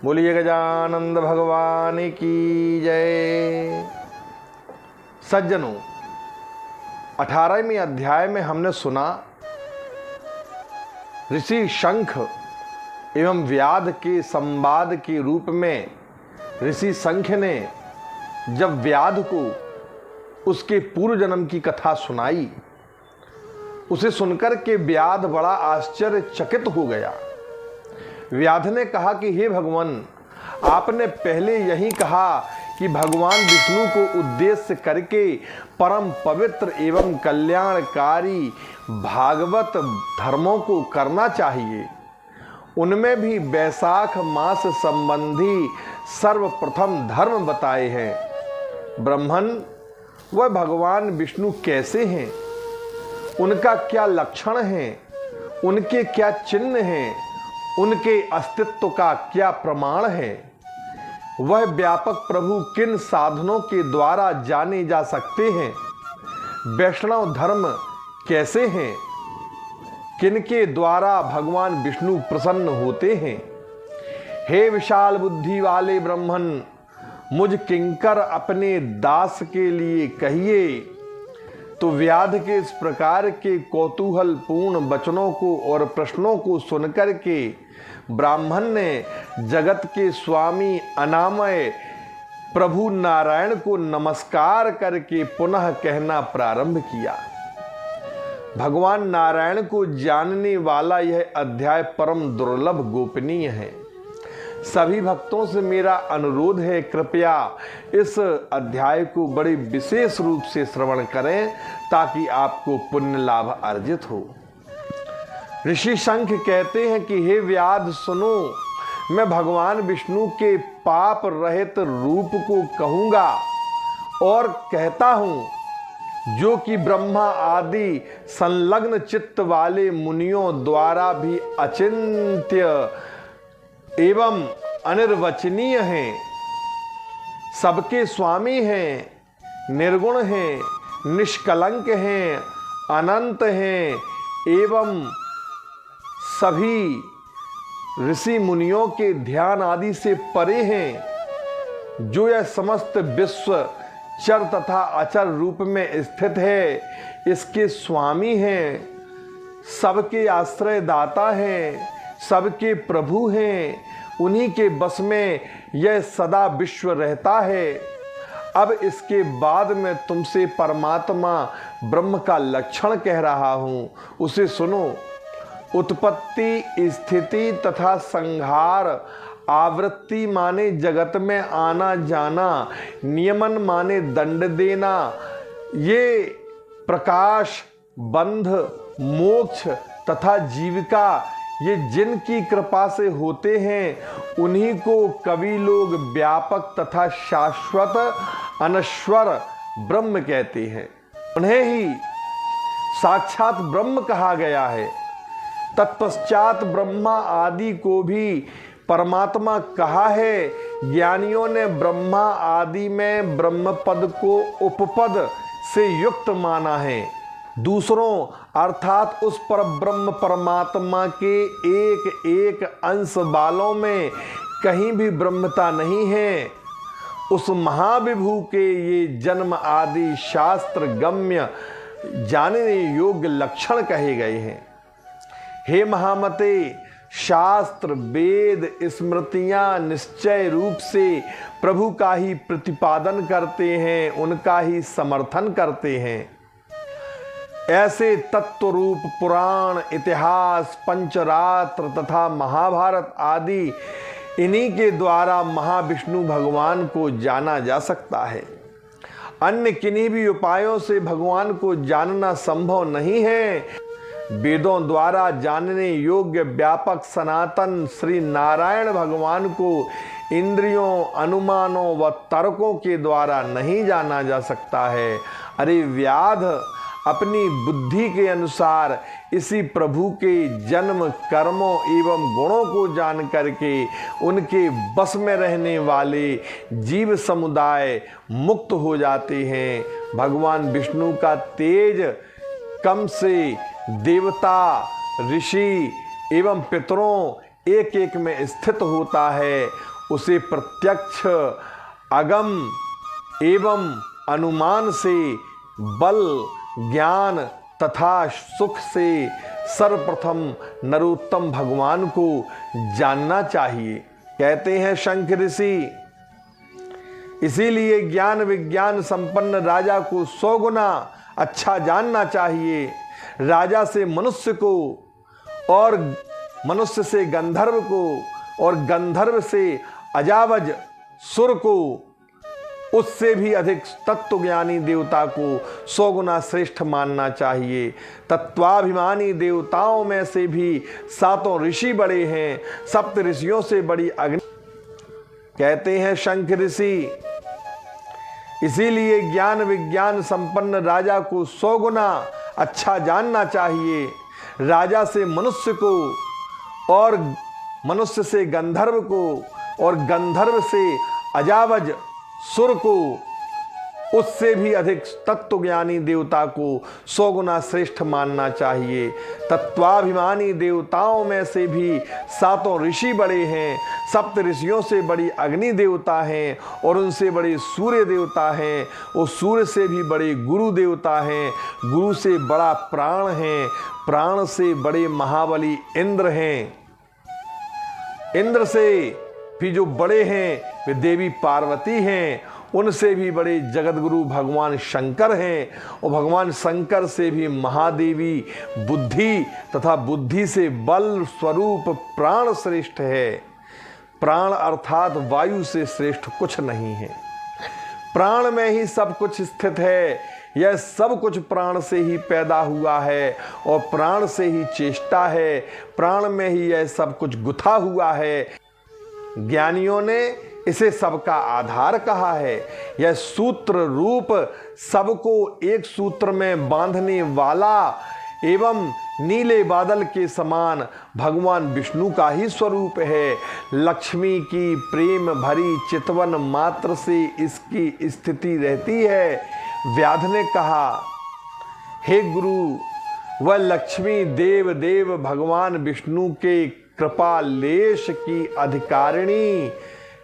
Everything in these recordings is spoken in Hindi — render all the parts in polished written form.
बोलिए गजानंद भगवान की जय। सज्जनों, 18वें अध्याय में हमने सुना ऋषि शंख एवं व्याध के संवाद के रूप में ऋषि शंख ने जब व्याध को उसके पूर्व जन्म की कथा सुनाई, उसे सुनकर के व्याध बड़ा आश्चर्यचकित हो गया। व्याध ने कहा कि हे भगवान, आपने पहले यही कहा कि भगवान विष्णु को उद्देश्य करके परम पवित्र एवं कल्याणकारी भागवत धर्मों को करना चाहिए। उनमें भी वैशाख मास संबंधी सर्वप्रथम धर्म बताए हैं। ब्रह्मन, वह भगवान विष्णु कैसे हैं, उनका क्या लक्षण है, उनके क्या चिन्ह हैं, उनके अस्तित्व का क्या प्रमाण है, वह व्यापक प्रभु किन साधनों के द्वारा जाने जा सकते हैं, वैष्णव धर्म कैसे हैं, किनके द्वारा भगवान विष्णु प्रसन्न होते हैं। हे विशाल बुद्धि वाले ब्रह्मन, मुझ किंकर अपने दास के लिए कहिए। तो व्याध के इस प्रकार के कौतूहल पूर्ण वचनों को और प्रश्नों को सुनकर के ब्राह्मण ने जगत के स्वामी अनामय प्रभु नारायण को नमस्कार करके पुनः कहना प्रारंभ किया। भगवान नारायण को जानने वाला यह अध्याय परम दुर्लभ गोपनीय है। सभी भक्तों से मेरा अनुरोध है, कृपया इस अध्याय को बड़े विशेष रूप से श्रवण करें ताकि आपको पुण्य लाभ अर्जित हो। ऋषि शंख कहते हैं कि हे व्याध सुनो, मैं भगवान विष्णु के पाप रहित रूप को कहूंगा और कहता हूं, जो कि ब्रह्मा आदि संलग्न चित्त वाले मुनियों द्वारा भी अचिंत्य एवं अनिर्वचनीय हैं, सबके स्वामी हैं, निर्गुण हैं, निष्कलंक हैं, अनंत हैं एवं सभी ऋषि मुनियों के ध्यान आदि से परे हैं, जो यह समस्त विश्व चर तथा अचर रूप में स्थित है, इसके स्वामी हैं, सबके आश्रय दाता हैं, सबके प्रभु हैं, उन्हीं के बस में यह सदा विश्व रहता है। अब इसके बाद मैं तुमसे परमात्मा ब्रह्म का लक्षण कह रहा हूं, उसे सुनो। उत्पत्ति, स्थिति तथा संहार, आवृत्ति माने जगत में आना जाना, नियमन माने दंड देना, ये प्रकाश, बंध, मोक्ष तथा जीविका, ये जिनकी कृपा से होते हैं, उन्हीं को कवि लोग व्यापक तथा शाश्वत अनश्वर ब्रह्म कहते हैं। उन्हें ही साक्षात ब्रह्म कहा गया है। तत्पश्चात ब्रह्मा आदि को भी परमात्मा कहा है। ज्ञानियों ने ब्रह्मा आदि में ब्रह्म पद को उपपद से युक्त माना है। दूसरों अर्थात उस पर ब्रह्म परमात्मा के एक एक अंश वालों में कहीं भी ब्रह्मता नहीं है। उस महाविभू के ये जन्म आदि शास्त्र गम्य जानने योग्य लक्षण कहे गए हैं। हे महामते, शास्त्र, वेद, स्मृतियां निश्चय रूप से प्रभु का ही प्रतिपादन करते हैं, उनका ही समर्थन करते हैं। ऐसे तत्व रूप पुराण, इतिहास, पंचरात्र तथा महाभारत आदि, इन्हीं के द्वारा महाविष्णु भगवान को जाना जा सकता है। अन्य किन्हीं भी उपायों से भगवान को जानना संभव नहीं है। वेदों द्वारा जानने योग्य व्यापक सनातन श्री नारायण भगवान को इंद्रियों, अनुमानों व तर्कों के द्वारा नहीं जाना जा सकता है। अरे व्याध, अपनी बुद्धि के अनुसार इसी प्रभु के जन्म, कर्मों एवं गुणों को जान करके उनके बस में रहने वाले जीव समुदाय मुक्त हो जाते हैं। भगवान विष्णु का तेज कम से देवता, ऋषि एवं पितरों एक एक में स्थित होता है, उसे प्रत्यक्ष, अगम एवं अनुमान से, बल, ज्ञान तथा सुख से सर्वप्रथम नरोत्तम भगवान को जानना चाहिए। कहते हैं शंख ऋषि, इसीलिए ज्ञान विज्ञान संपन्न राजा को 100 गुना अच्छा जानना चाहिए। राजा से मनुष्य को, और मनुष्य से गंधर्व को, और गंधर्व से अजावज सुर को, उससे भी अधिक तत्वज्ञानी देवता को 100 गुना श्रेष्ठ मानना चाहिए। तत्वाभिमानी देवताओं में से भी 7 ऋषि बड़े हैं, 7 ऋषियों से बड़ी अग्नि। कहते हैं शंख ऋषि, इसीलिए ज्ञान विज्ञान संपन्न राजा को 100 गुना अच्छा जानना चाहिए। राजा से मनुष्य को, और मनुष्य से गंधर्व को, और गंधर्व से अजावज सुर को, उससे भी अधिक तत्वज्ञानी देवता को 100 गुना श्रेष्ठ मानना चाहिए। तत्वाभिमानी देवताओं में से भी 7 ऋषि बड़े हैं, 7 ऋषियों से बड़ी अग्नि देवता हैं, और उनसे बड़े सूर्य देवता हैं, और सूर्य से भी बड़े गुरु देवता हैं, गुरु से बड़ा प्राण हैं, प्राण से बड़े महाबली इंद्र हैं, इंद्र से भी जो बड़े हैं वे देवी पार्वती हैं, उनसे भी बड़े जगतगुरु भगवान शंकर हैं, और भगवान शंकर से भी महादेवी बुद्धि तथा बुद्धि से बल स्वरूप प्राण श्रेष्ठ है। प्राण अर्थात वायु से श्रेष्ठ कुछ नहीं है। प्राण में ही सब कुछ स्थित है, यह सब कुछ प्राण से ही पैदा हुआ है, और प्राण से ही चेष्टा है, प्राण में ही यह सब कुछ गुथा हुआ है। ज्ञानियों ने इसे सबका आधार कहा है। यह सूत्र रूप सबको एक सूत्र में बांधने वाला एवं नीले बादल के समान भगवान विष्णु का ही स्वरूप है। लक्ष्मी की प्रेम भरी चितवन मात्र से इसकी स्थिति रहती है। व्याध ने कहा, हे गुरु, वह लक्ष्मी देव देव भगवान विष्णु के कृपा लेश की अधिकारिणी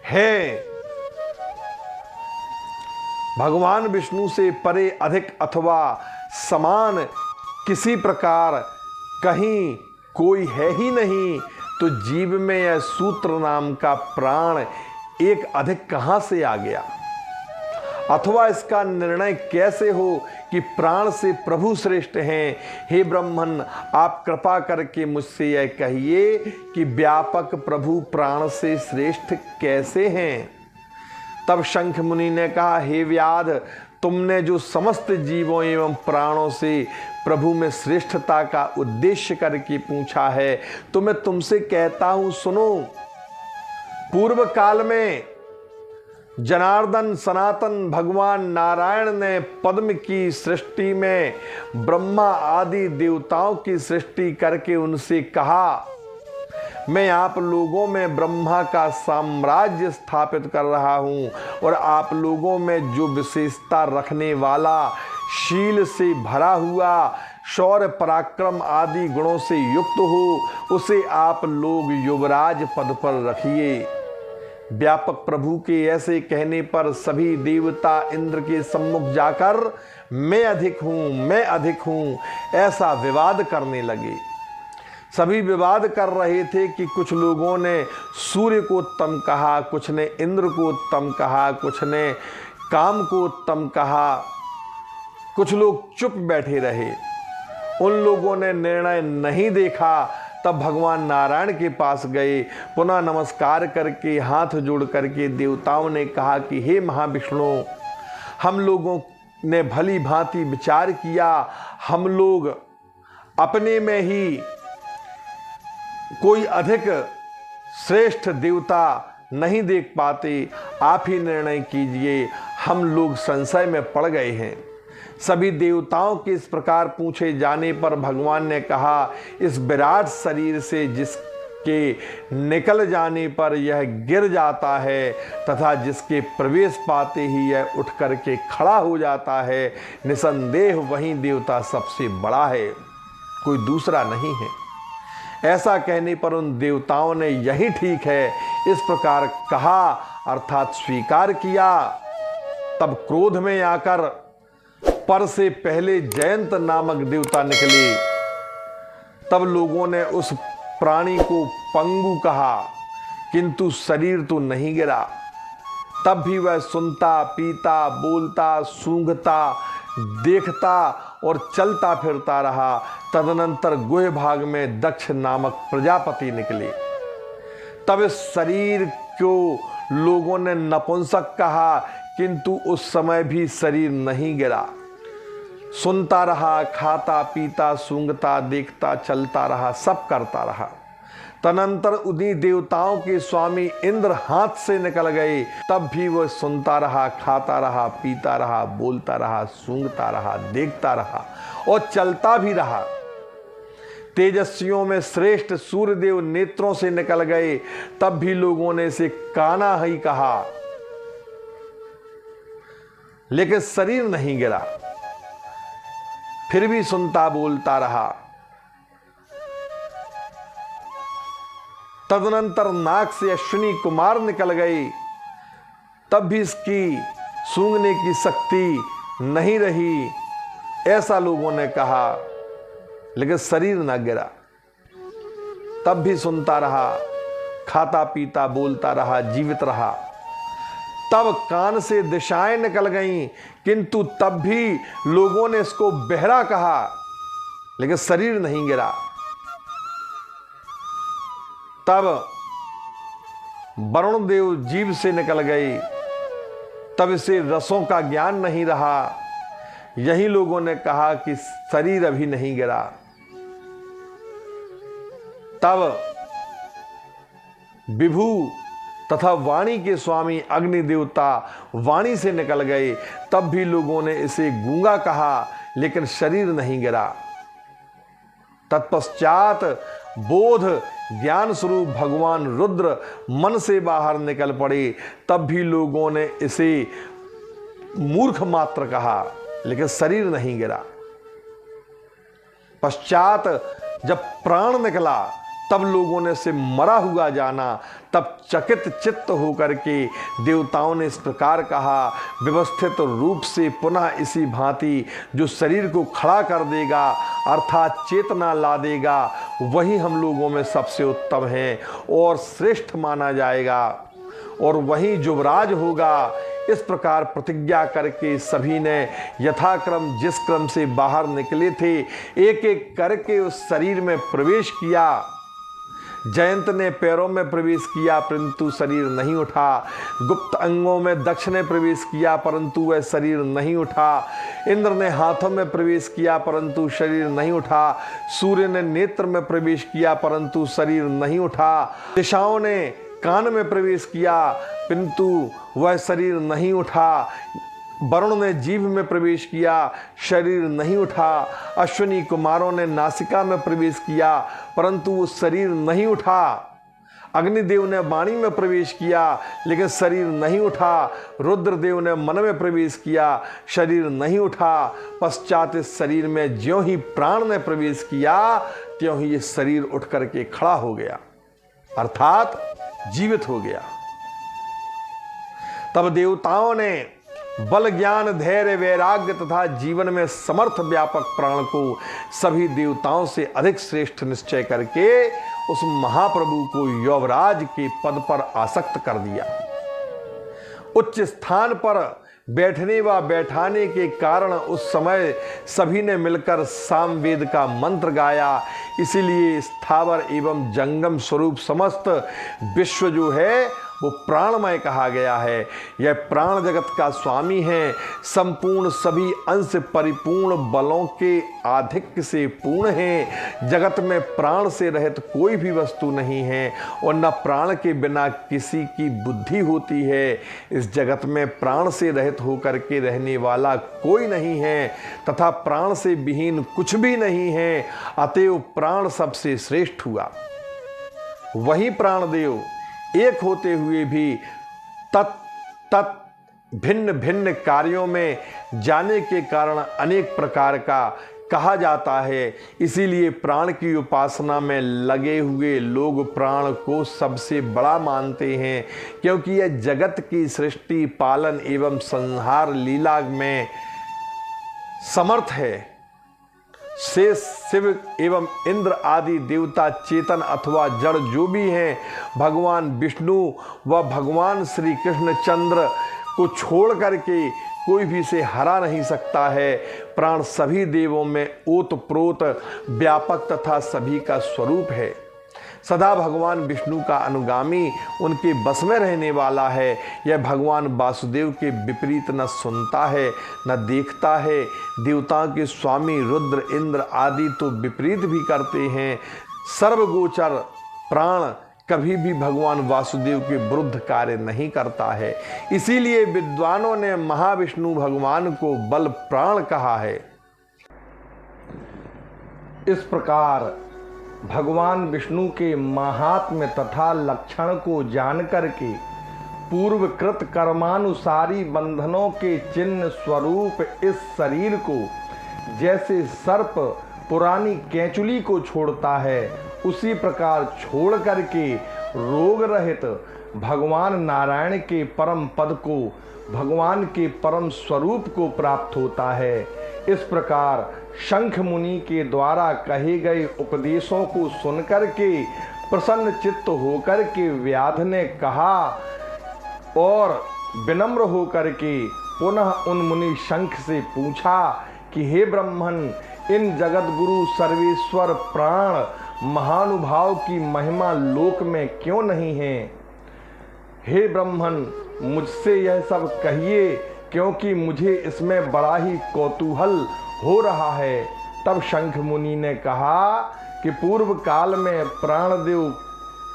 है। भगवान विष्णु से परे अधिक अथवा समान किसी प्रकार कहीं कोई है ही नहीं, तो जीव में यह सूत्र नाम का प्राण एक अधिक कहां से आ गया? अथवा इसका निर्णय कैसे हो कि प्राण से प्रभु श्रेष्ठ हैं? हे ब्रह्मन, आप कृपा करके मुझसे यह कहिए कि व्यापक प्रभु प्राण से श्रेष्ठ कैसे हैं? तब शंख मुनि ने कहा, हे व्याध, तुमने जो समस्त जीवों एवं प्राणों से प्रभु में श्रेष्ठता का उद्देश्य करके पूछा है, तो मैं तुमसे कहता हूं, सुनो। पूर्व काल में जनार्दन सनातन भगवान नारायण ने पद्म की सृष्टि में ब्रह्मा आदि देवताओं की सृष्टि करके उनसे कहा, मैं आप लोगों में ब्रह्मा का साम्राज्य स्थापित कर रहा हूं, और आप लोगों में जो विशेषता रखने वाला, शील से भरा हुआ, शौर्य पराक्रम आदि गुणों से युक्त हो, उसे आप लोग युवराज पद पर रखिए। व्यापक प्रभु के ऐसे कहने पर सभी देवता इंद्र के सम्मुख जाकर मैं अधिक हूं ऐसा विवाद करने लगे। सभी विवाद कर रहे थे कि कुछ लोगों ने सूर्य को उत्तम कहा, कुछ ने इंद्र को उत्तम कहा, कुछ ने काम को उत्तम कहा, कुछ लोग चुप बैठे रहे। उन लोगों ने निर्णय नहीं देखा। तब भगवान नारायण के पास गए, पुनः नमस्कार करके हाथ जोड़ करके देवताओं ने कहा कि हे महाविष्णु, हम लोगों ने भली भांति विचार किया, हम लोग अपने में ही कोई अधिक श्रेष्ठ देवता नहीं देख पाते, आप ही निर्णय कीजिए, हम लोग संशय में पड़ गए हैं। सभी देवताओं के इस प्रकार पूछे जाने पर भगवान ने कहा, इस विराट शरीर से जिसके निकल जाने पर यह गिर जाता है तथा जिसके प्रवेश पाते ही यह उठ करके खड़ा हो जाता है, निसंदेह वही देवता सबसे बड़ा है, कोई दूसरा नहीं है। ऐसा कहने पर उन देवताओं ने यही ठीक है इस प्रकार कहा अर्थात स्वीकार किया। तब क्रोध में आकर पर से पहले जयंत नामक देवता निकले। तब लोगों ने उस प्राणी को पंगु कहा, किंतु शरीर तो नहीं गिरा। तब भी वह सुनता, पीता, बोलता, सूंघता, देखता और चलता फिरता रहा। तदनंतर गुह भाग में दक्ष नामक प्रजापति निकले। तब इस शरीर को लोगों ने नपुंसक कहा, किंतु उस समय भी शरीर नहीं गिरा। सुनता रहा, खाता, पीता, सूंघता, देखता, चलता रहा, सब करता रहा। तदनंतर उन्हीं देवताओं के स्वामी इंद्र हाथ से निकल गए। तब भी वह सुनता रहा, खाता रहा, पीता रहा, बोलता रहा, सूंघता रहा, देखता रहा और चलता भी रहा। तेजस्वियों में श्रेष्ठ सूर्यदेव नेत्रों से निकल गए। तब भी लोगों ने इसे काना ही कहा, लेकिन शरीर नहीं गिरा। फिर भी सुनता, बोलता रहा। तदनंतर नाक से अश्विनी कुमार निकल गए। तब भी इसकी सूंघने की शक्ति नहीं रही, ऐसा लोगों ने कहा, लेकिन शरीर न गिरा। तब भी सुनता रहा, खाता, पीता, बोलता रहा, जीवित रहा। तब कान से दिशाएं निकल गईं, किंतु तब भी लोगों ने इसको बहरा कहा, लेकिन शरीर नहीं गिरा। तब वरुण देव जीभ से निकल गए। तब इसे रसों का ज्ञान नहीं रहा। यही लोगों ने कहा कि शरीर अभी नहीं गिरा। तब विभु तथा वाणी के स्वामी अग्नि देवता वाणी से निकल गए। तब भी लोगों ने इसे गूंगा कहा, लेकिन शरीर नहीं गिरा। तत्पश्चात बोध ज्ञान स्वरूप भगवान रुद्र मन से बाहर निकल पड़े। तब भी लोगों ने इसे मूर्ख मात्र कहा, लेकिन शरीर नहीं गिरा। पश्चात जब प्राण निकला, तब लोगों ने इसे मरा हुआ जाना। तब चकित चित्त होकर के देवताओं ने इस प्रकार कहा, व्यवस्थित रूप से पुनः इसी भांति जो शरीर को खड़ा कर देगा अर्थात चेतना ला देगा, वही हम लोगों में सबसे उत्तम है और श्रेष्ठ माना जाएगा और वही युवराज होगा। इस प्रकार प्रतिज्ञा करके सभी ने यथाक्रम जिस क्रम से बाहर निकले थे, एक एक करके उस शरीर में प्रवेश किया। जयंत ने पैरों में प्रवेश किया, परंतु शरीर नहीं उठा। गुप्त अंगों में दक्ष ने प्रवेश किया, परंतु वह शरीर नहीं उठा। इंद्र ने हाथों में प्रवेश किया, परंतु शरीर नहीं उठा। सूर्य ने नेत्र में प्रवेश किया, परंतु शरीर नहीं उठा। दिशाओं ने कान में प्रवेश किया, किंतु वह शरीर नहीं उठा। वरुण ने जीभ में प्रवेश किया, शरीर नहीं उठा। अश्विनी कुमारों ने नासिका में प्रवेश किया, परंतु वो शरीर नहीं उठा। अग्निदेव ने वाणी में प्रवेश किया, लेकिन शरीर नहीं उठा। रुद्रदेव ने मन में प्रवेश किया, शरीर नहीं उठा। पश्चात इस शरीर में ज्यों ही प्राण ने प्रवेश किया, त्यों ही ये शरीर उठ करके खड़ा हो गया अर्थात जीवित हो गया। तब देवताओं ने बल, ज्ञान, धैर्य, वैराग्य तथा जीवन में समर्थ व्यापक प्राण को सभी देवताओं से अधिक श्रेष्ठ निश्चय करके उस महाप्रभु को युवराज के पद पर आसक्त कर दिया। उच्च स्थान पर बैठने व बैठाने के कारण उस समय सभी ने मिलकर सामवेद का मंत्र गाया। इसीलिए स्थावर एवं जंगम स्वरूप समस्त विश्व जो है वो प्राणमय कहा गया है। यह प्राण जगत का स्वामी है, संपूर्ण सभी अंश परिपूर्ण बलों के आधिक्य से पूर्ण है। जगत में प्राण से रहित कोई भी वस्तु नहीं है और न प्राण के बिना किसी की बुद्धि होती है। इस जगत में प्राण से रहित होकर के रहने वाला कोई नहीं है तथा प्राण से विहीन कुछ भी नहीं है। अतएव प्राण सबसे श्रेष्ठ हुआ। वही प्राणदेव एक होते हुए भी तत् भिन्न भिन्न कार्यों में जाने के कारण अनेक प्रकार का कहा जाता है। इसीलिए प्राण की उपासना में लगे हुए लोग प्राण को सबसे बड़ा मानते हैं, क्योंकि यह जगत की सृष्टि, पालन एवं संहार लीला में समर्थ है। शेष, शिव एवं इंद्र आदि देवता, चेतन अथवा जड़ जो भी हैं, भगवान विष्णु व भगवान श्री कृष्णचंद्र को छोड़ करके कोई भी इसे हरा नहीं सकता है। प्राण सभी देवों में ओतप्रोत व्यापक तथा सभी का स्वरूप है। सदा भगवान विष्णु का अनुगामी, उनके बस में रहने वाला है। यह भगवान वासुदेव के विपरीत न सुनता है न देखता है। देवताओं के स्वामी रुद्र, इंद्र आदि तो विपरीत भी करते हैं। सर्वगोचर प्राण कभी भी भगवान वासुदेव के विरुद्ध कार्य नहीं करता है। इसीलिए विद्वानों ने महाविष्णु भगवान को बल प्राण कहा है। इस प्रकार भगवान विष्णु के महात्म्य तथा लक्षण को जानकर के पूर्वकृत कर्मानुसारी बंधनों के चिन्ह स्वरूप इस शरीर को जैसे सर्प पुरानी केंचुली को छोड़ता है, उसी प्रकार छोड़ करके रोग रहित भगवान नारायण के परम पद को, भगवान के परम स्वरूप को प्राप्त होता है। इस प्रकार शंख मुनि के द्वारा कहे गए उपदेशों को सुनकर के प्रसन्न चित्त होकर के व्याध ने कहा और विनम्र होकर के पुनः उन मुनि शंख से पूछा कि हे ब्रह्मन, इन जगत गुरु सर्वेश्वर प्राण महानुभाव की महिमा लोक में क्यों नहीं है? हे ब्रह्मन, मुझसे यह सब कहिए, क्योंकि मुझे इसमें बड़ा ही कौतूहल हो रहा है। तब शंख मुनि ने कहा कि पूर्व काल में प्राणदेव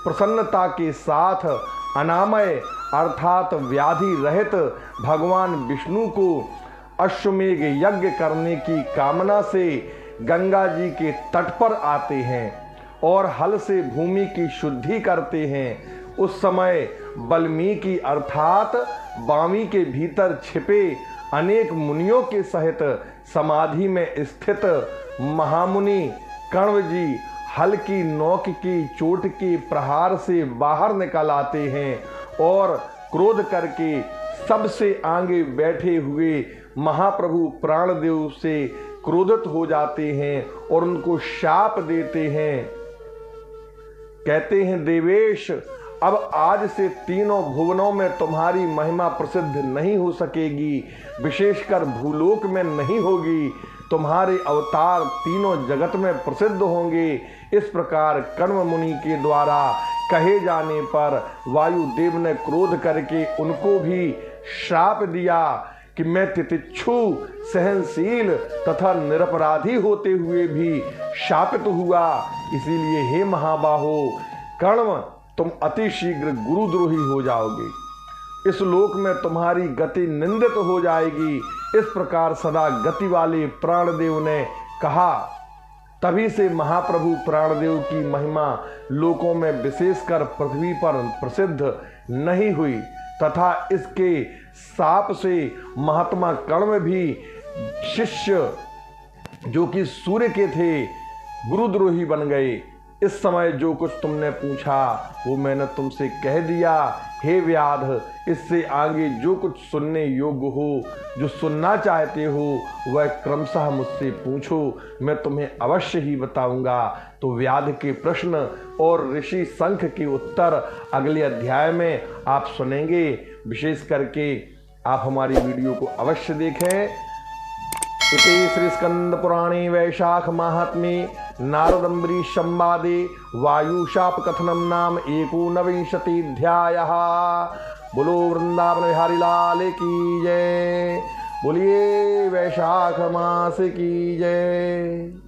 प्रसन्नता के साथ अनामय अर्थात व्याधि रहित भगवान विष्णु को अश्वमेघ यज्ञ करने की कामना से गंगा जी के तट पर आते हैं और हल से भूमि की शुद्धि करते हैं। उस समय वाल्मीकि अर्थात वामी के भीतर छिपे अनेक मुनियों के सहित समाधि में स्थित महामुनि कण्व जी हल की नोक की चोट के प्रहार से बाहर निकल आते हैं और क्रोध करके सबसे आगे बैठे हुए महाप्रभु प्राणदेव से क्रोधित हो जाते हैं और उनको शाप देते हैं। कहते हैं, देवेश, अब आज से तीनों भुवनों में तुम्हारी महिमा प्रसिद्ध नहीं हो सकेगी, विशेषकर भूलोक में नहीं होगी। तुम्हारे अवतार तीनों जगत में प्रसिद्ध होंगे। इस प्रकार कण्व मुनि के द्वारा कहे जाने पर वायुदेव ने क्रोध करके उनको भी श्राप दिया कि मैं तितिक्षु, सहनशील तथा निरपराधी होते हुए भी शापित हुआ। इसीलिए हे महाबाहो, कण्व, तुम अति शीघ्र गुरुद्रोही हो जाओगे। इस लोक में तुम्हारी गति निंदित हो जाएगी। इस प्रकार सदा गति वाले प्राणदेव ने कहा। तभी से महाप्रभु प्राणदेव की महिमा लोकों में विशेषकर पृथ्वी पर प्रसिद्ध नहीं हुई तथा इसके शाप से महात्मा कण्व भी शिष्य जो कि सूर्य के थे गुरुद्रोही बन गए। इस समय जो कुछ तुमने पूछा वो मैंने तुमसे कह दिया। हे व्याध, इससे आगे जो कुछ सुनने योग्य हो, जो सुनना चाहते हो, वह क्रमशः मुझसे पूछो, मैं तुम्हें अवश्य ही बताऊंगा। तो व्याध के प्रश्न और ऋषि शंख के उत्तर अगले अध्याय में आप सुनेंगे। विशेष करके आप हमारी वीडियो को अवश्य देखें। इति श्री स्कंद पुराणे वैशाख महात्म्ये नारदम्बरी संवादे वायुशाप कथनम नाम 19विंशतिध्यायः। बोलो वृंदावन बिहारी लाल की जय। बोलिए वैशाख मास की जय।